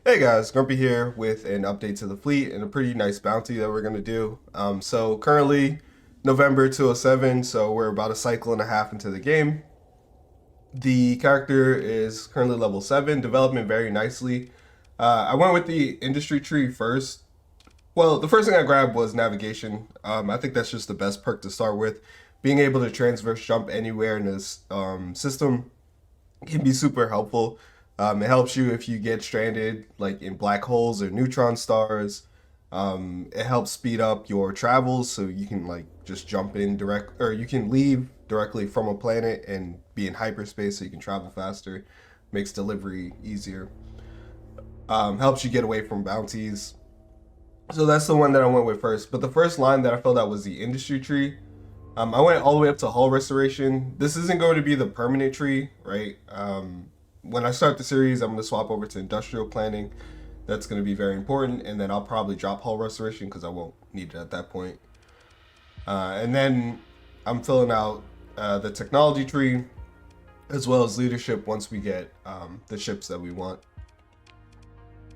Hey guys, Grumpy here with an update to the fleet and a pretty nice bounty that we're going to do. So currently November 207, so we're about a cycle and a half into the game. The character is currently level 7, developing very nicely. I went with the industry tree first. Well, the first thing I grabbed was navigation. I think that's just the best perk to start with. Being able to transverse jump anywhere in this system can be super helpful. It helps you if you get stranded, like in black holes or neutron stars. It helps speed up your travels, so you can like just jump in direct, or you can leave directly from a planet and be in hyperspace, so you can travel faster. Makes delivery easier. Helps you get away from bounties. So that's the one that I went with first. But the first line that I filled out was the industry tree. I went all the way up to hull restoration. This isn't going to be the permanent tree, right? When I start the series, I'm going to swap over to industrial planning. That's going to be very important. And then I'll probably drop hull restoration because I won't need it at that point. And then I'm filling out the technology tree as well as leadership once we get the ships that we want.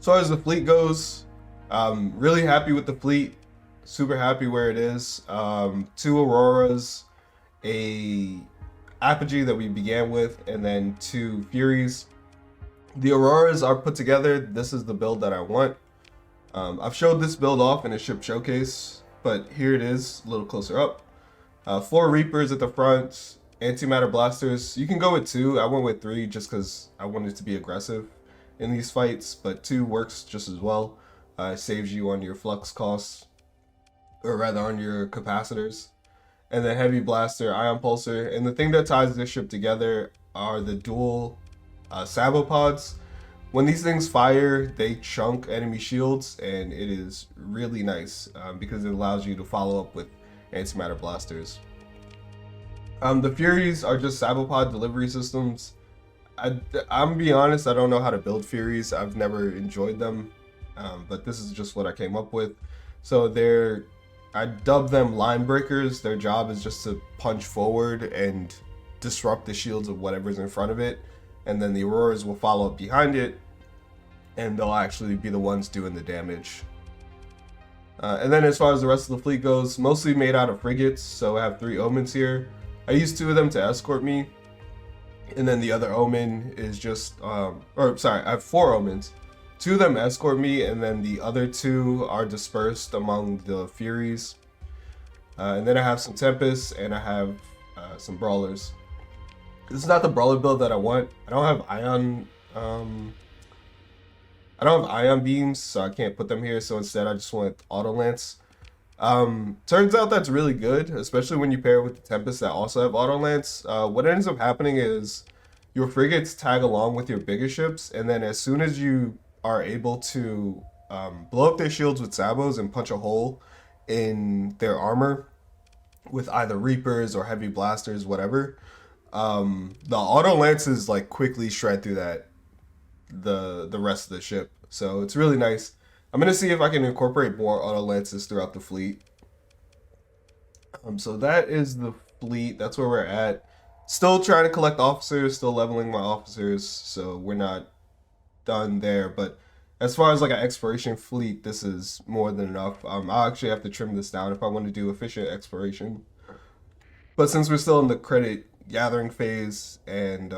As far as the fleet goes, really happy with the fleet. Super happy where it is. Two Auroras, a Apogee that we began with, and then two Furies. The Auroras are put together. This is the build that I want. I've showed this build off in a ship showcase, but here it is, a little closer up. 4 Reapers at the front, antimatter blasters. You can go with 2. I went with 3 just because I wanted to be aggressive in these fights, but 2 works just as well. Saves you on your flux costs, or rather on your capacitors. And then heavy blaster, ion pulsar. And the thing that ties this ship together are the dual sabopods. When these things fire, they chunk enemy shields, and it is really nice because it allows you to follow up with antimatter blasters. The Furies are just sabopod delivery systems. I'm gonna be honest, I don't know how to build Furies. I've never enjoyed them, but this is just what I came up with. So I dub them line breakers. Their job is just to punch forward and disrupt the shields of whatever's in front of it. And then the Auroras will follow up behind it, and they'll actually be the ones doing the damage. And then as far as the rest of the fleet goes, mostly made out of frigates. So I have 3 Omens here. I used 2 of them to escort me. And then the other Omen is just, I have 4 Omens. 2 of them escort me, and then the other 2 are dispersed among the Furies. And then I have some Tempests, and I have some Brawlers. This is not the Brawler build that I want. I don't have ion beams, so I can't put them here. So instead, I just went Auto Lance. Turns out that's really good, especially when you pair it with the Tempests that also have Auto Lance. What ends up happening is your frigates tag along with your bigger ships, and then as soon as you are able to blow up their shields with sabos and punch a hole in their armor with either Reapers or heavy blasters, whatever, the auto lances like quickly shred through the rest of the ship. So it's really nice. I'm gonna see if I can incorporate more auto lances throughout the fleet. So that is the fleet. That's where we're at. Still trying to collect officers, still leveling my officers, so we're not done there. But as far as like an exploration fleet, this is more than enough. I'll actually have to trim this down if I want to do efficient exploration. But since we're still in the credit gathering phase and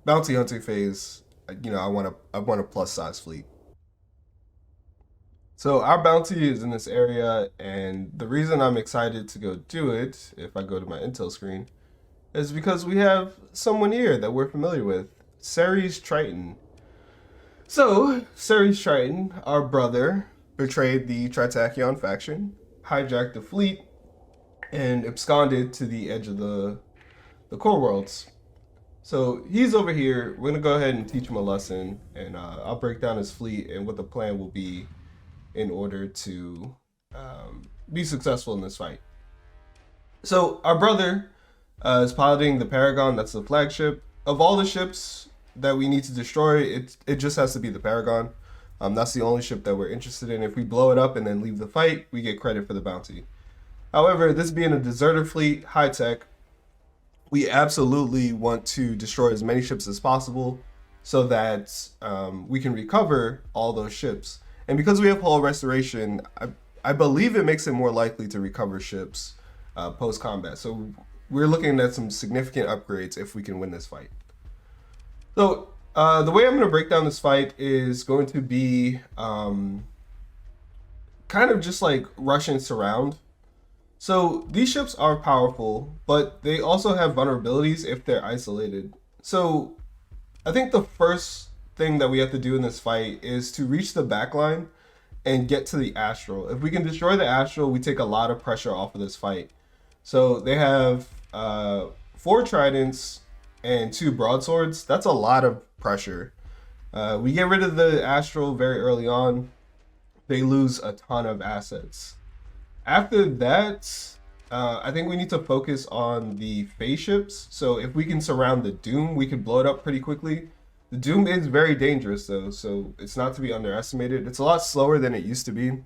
bounty hunting phase, I want a plus size fleet. So our bounty is in this area, and the reason I'm excited to go do it, if I go to my intel screen, is because we have someone here that we're familiar with, Ceres Triton. So, Ceres Triton, our brother, betrayed the Tritachyon faction, hijacked the fleet, and absconded to the edge of the core worlds. So he's over here. We're gonna go ahead and teach him a lesson, and I'll break down his fleet and what the plan will be in order to be successful in this fight. So our brother is piloting the Paragon. That's the flagship. Of all the ships that we need to destroy, it just has to be the Paragon. That's the only ship that we're interested in. If we blow it up and then leave the fight, we get credit for the bounty. However, this being a deserter fleet, high tech, we absolutely want to destroy as many ships as possible so that we can recover all those ships. And because we have hull restoration, I believe it makes it more likely to recover ships post combat. So we're looking at some significant upgrades if we can win this fight. So the way I'm going to break down this fight is going to be kind of just like Russian surround. So these ships are powerful, but they also have vulnerabilities if they're isolated. So I think the first thing that we have to do in this fight is to reach the backline and get to the Astral. If we can destroy the Astral, we take a lot of pressure off of this fight. So they have 4 tridents and 2 broadswords. That's a lot of pressure. We get rid of the Astral very early on. They lose a ton of assets. After that, I think we need to focus on the phase ships. So if we can surround the Doom, we can blow it up pretty quickly. The Doom is very dangerous though, so it's not to be underestimated. It's a lot slower than it used to be,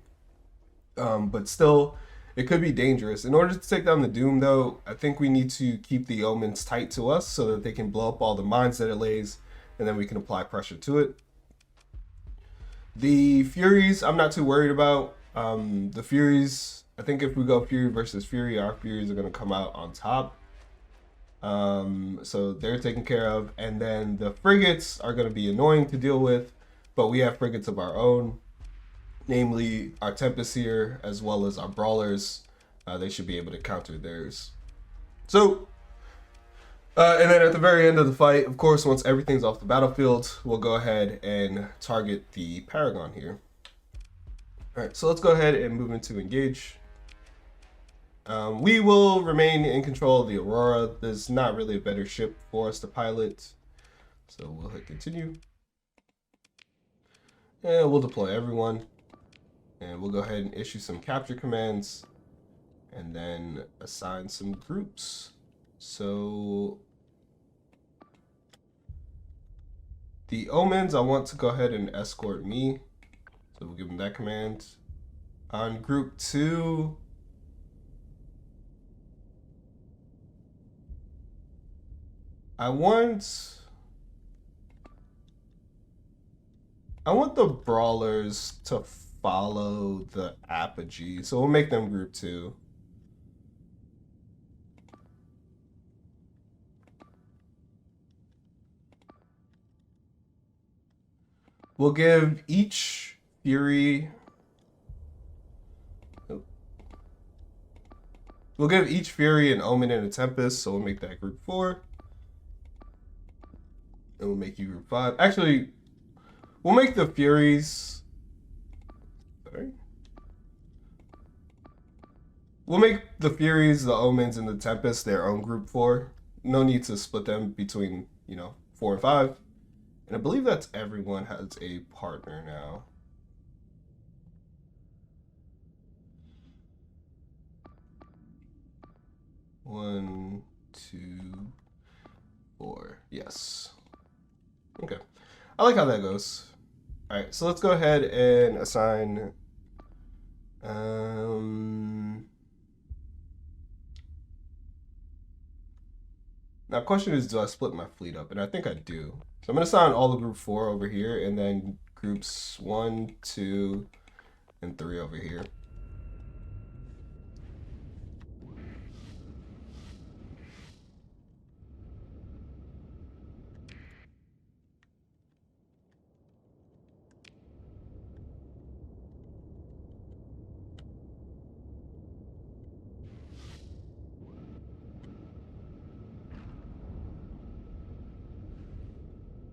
but still, it could be dangerous. In order to take down the Doom though, I think we need to keep the Omens tight to us so that they can blow up all the mines that it lays, and then we can apply pressure to it. The Furies, I'm not too worried about. The Furies, I think if we go Fury versus Fury, our Furies are going to come out on top. So they're taken care of. And then the frigates are going to be annoying to deal with, but we have frigates of our own, namely our Tempest here, as well as our Brawlers. They should be able to counter theirs. So, and then at the very end of the fight, of course, once everything's off the battlefield, we'll go ahead and target the Paragon here. All right, so let's go ahead and move into engage. We will remain in control of the Aurora. There's not really a better ship for us to pilot. So we'll hit continue. And we'll deploy everyone. And we'll go ahead and issue some capture commands. And then assign some groups. So the Omens, I want to go ahead and escort me. So we'll give them that command. On group 2, I want the Brawlers to follow the Apogee, so we'll make them group 2. We'll give each Fury... We'll give each Fury an Omen and a Tempest, so we'll make that group 4. And we'll make you group 5. Actually, we'll make the Furies... Sorry. We'll make the Furies, the Omens, and the Tempest their own group 4. No need to split them between, 4 and 5. And I believe that's everyone has a partner now. One, 2, 4. Yes. Okay. I like how that goes. All right, so let's go ahead and assign. Now, question is, do I split my fleet up? And I think I do. So I'm going to assign all the group 4 over here, and then groups 1, 2, and 3 over here.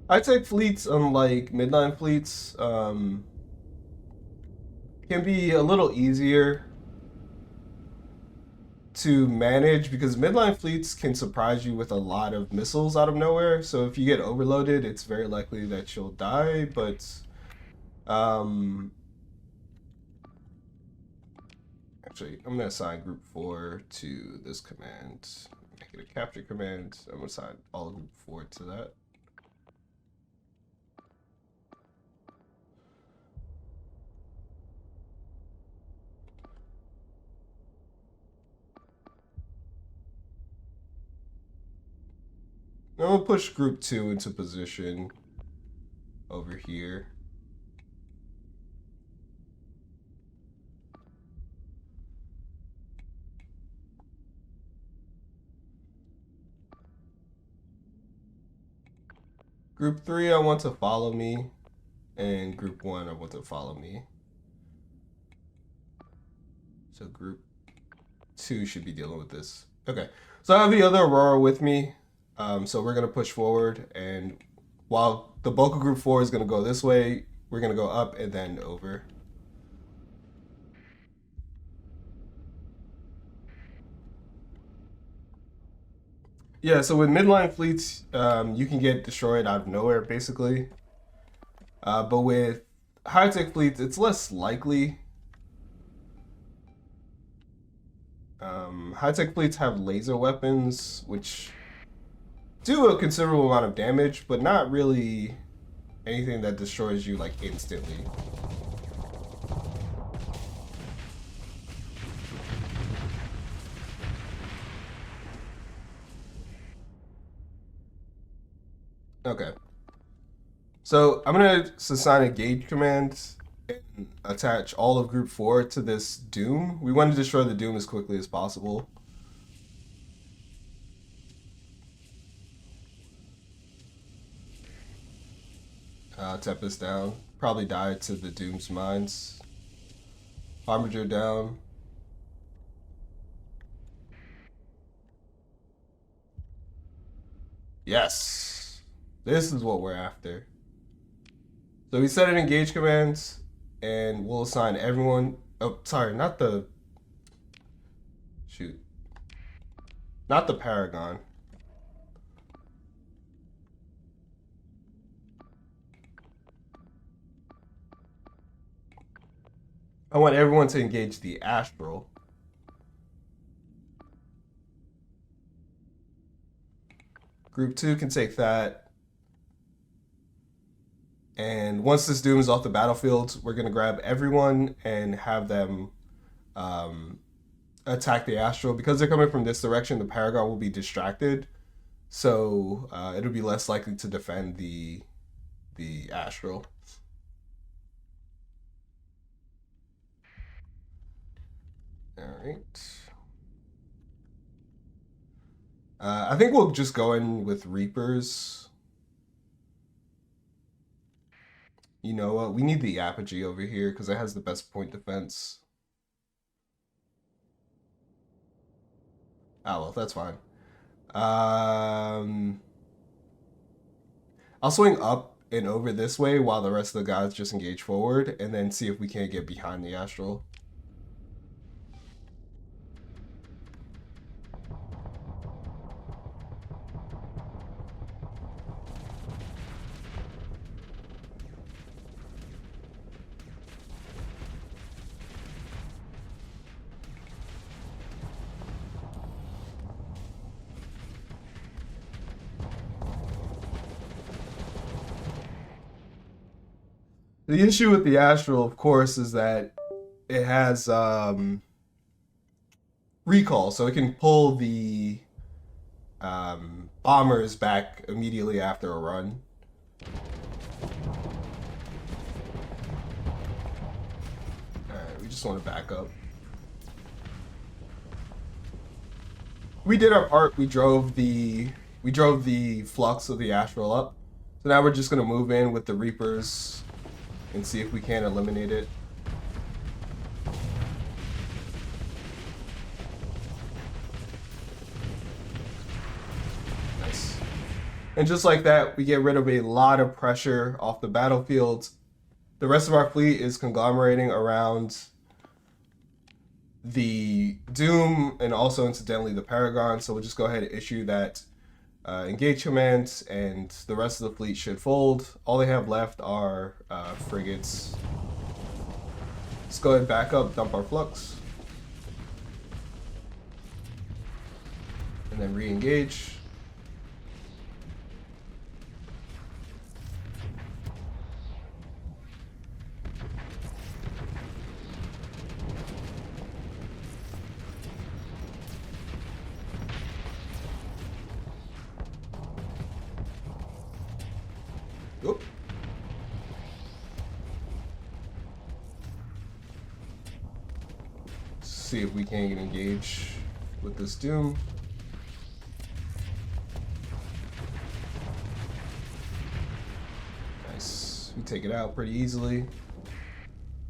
I take fleets, unlike midline fleets, can be a little easier to manage because midline fleets can surprise you with a lot of missiles out of nowhere. So if you get overloaded, it's very likely that you'll die. But actually, I'm gonna assign group 4 to this command. Make it a capture command. I'm gonna assign all of group 4 to that. I'm gonna push group 2 into position. here. Group 3, I want to follow me, and Group 1, I want to follow me. So Group 2 should be dealing with this. Okay, so I have the other Aurora with me, so we're going to push forward, and while the bulk of Group 4 is going to go this way, we're going to go up and then over. Yeah, so with midline fleets, you can get destroyed out of nowhere, basically. But with high-tech fleets, it's less likely. High-tech fleets have laser weapons, which do a considerable amount of damage, but not really anything that destroys you, like, instantly. Okay. So I'm going to assign a gauge command and attach all of Group 4 to this Doom. We want to destroy the Doom as quickly as possible. Tempest down. Probably die to the Doom's mines. Harbinger down. Yes! This is what we're after. So we set an engage command, and we'll assign everyone... Oh, sorry, not the... Shoot. Not the Paragon. I want everyone to engage the Astral. Group 2 can take that. And once this Doom is off the battlefield, we're going to grab everyone and have them attack the Astral. Because they're coming from this direction, the Paragon will be distracted. So it'll be less likely to defend the Astral. Alright. I think we'll just go in with Reapers. You know what? We need the Apogee over here because it has the best point defense. Oh, well, that's fine. I'll swing up and over this way while the rest of the guys just engage forward and then see if we can't get behind the Astral. The issue with the Astral, of course, is that it has recall, so it can pull the bombers back immediately after a run. Alright, we just want to back up. We did our part. We drove the flux of the Astral up. So now we're just gonna move in with the Reapers and see if we can eliminate it. Nice. And just like that, we get rid of a lot of pressure off the battlefield. The rest of our fleet is conglomerating around the Doom and also incidentally the Paragon, so we'll just go ahead and issue that engage command, and the rest of the fleet should fold. All they have left are frigates. Let's go ahead and back up, dump our flux, and then re-engage. Oop. see if we can engage with this Doom. Nice. We take it out pretty easily.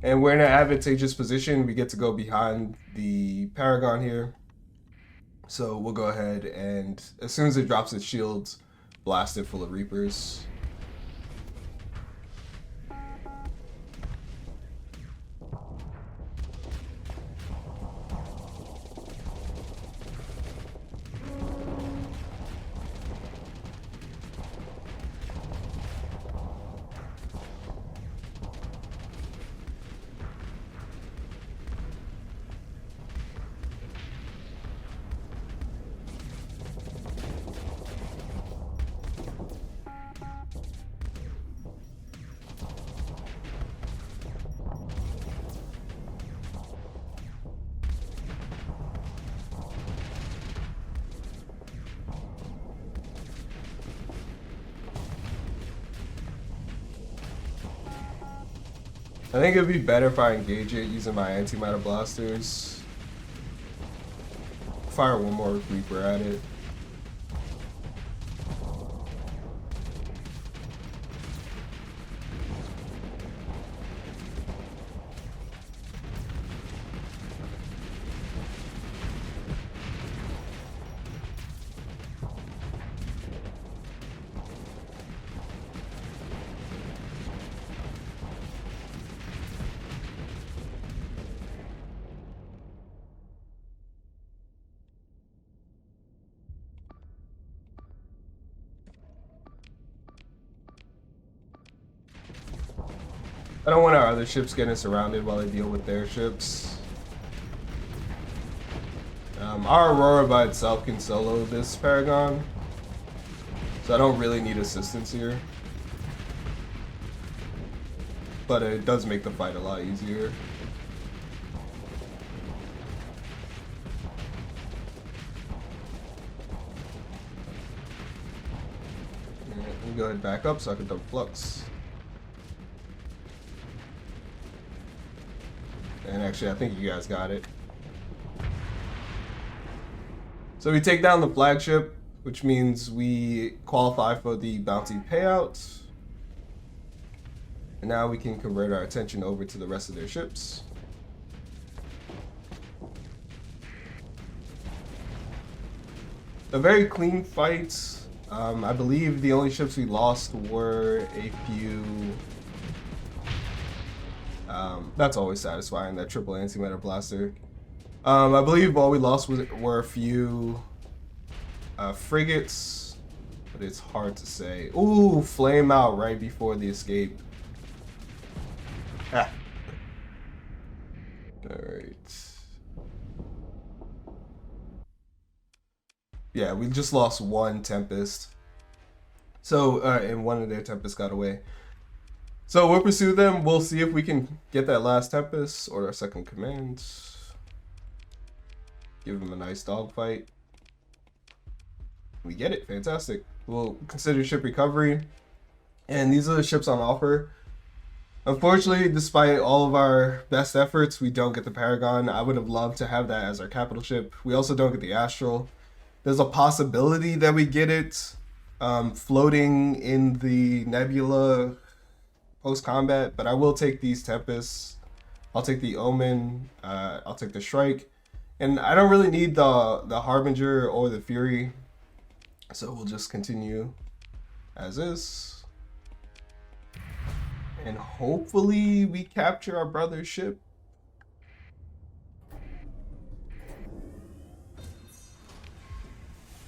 And we're in an advantageous position. We get to go behind the Paragon here. So we'll go ahead and, as soon as it drops its shields, blast it full of Reapers. I think it'd be better if I engage it using my antimatter blasters. Fire one more Reaper at it. I don't want our other ships getting surrounded while they deal with their ships. Our Aurora by itself can solo this Paragon, so I don't really need assistance here. But it does make the fight a lot easier. Let me go ahead and back up so I can double flux. And actually, I think you guys got it. So we take down the flagship, which means we qualify for the bounty payout. And now we can convert our attention over to the rest of their ships. A very clean fight. I believe the only ships we lost were a few. That's always satisfying, that triple antimatter blaster. I believe all we lost were a few frigates, but it's hard to say. Ooh, flame out right before the escape. Ah. Alright. Yeah, we just lost one Tempest. So, and one of their Tempests got away. So we'll pursue them. We'll see if we can get that last Tempest or our second command. Give them a nice dogfight. We get it. Fantastic. We'll consider ship recovery. And these are the ships on offer. Unfortunately, despite all of our best efforts, we don't get the Paragon. I would have loved to have that as our capital ship. We also don't get the Astral. There's a possibility that we get it floating in the nebula post-combat, but I will take these Tempests. I'll take the Omen. I'll take the Shrike. And I don't really need the Harbinger or the Fury. So we'll just continue as is. And hopefully we capture our brother's ship.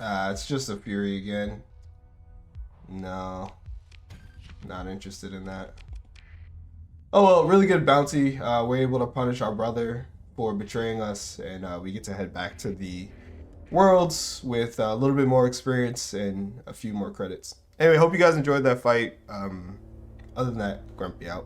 It's just a Fury again. No. Not interested in that. Oh well, really good bounty. We're able to punish our brother for betraying us, and we get to head back to the worlds with a little bit more experience and a few more credits. Anyway, hope you guys enjoyed that fight. Other than that, Grumpy out.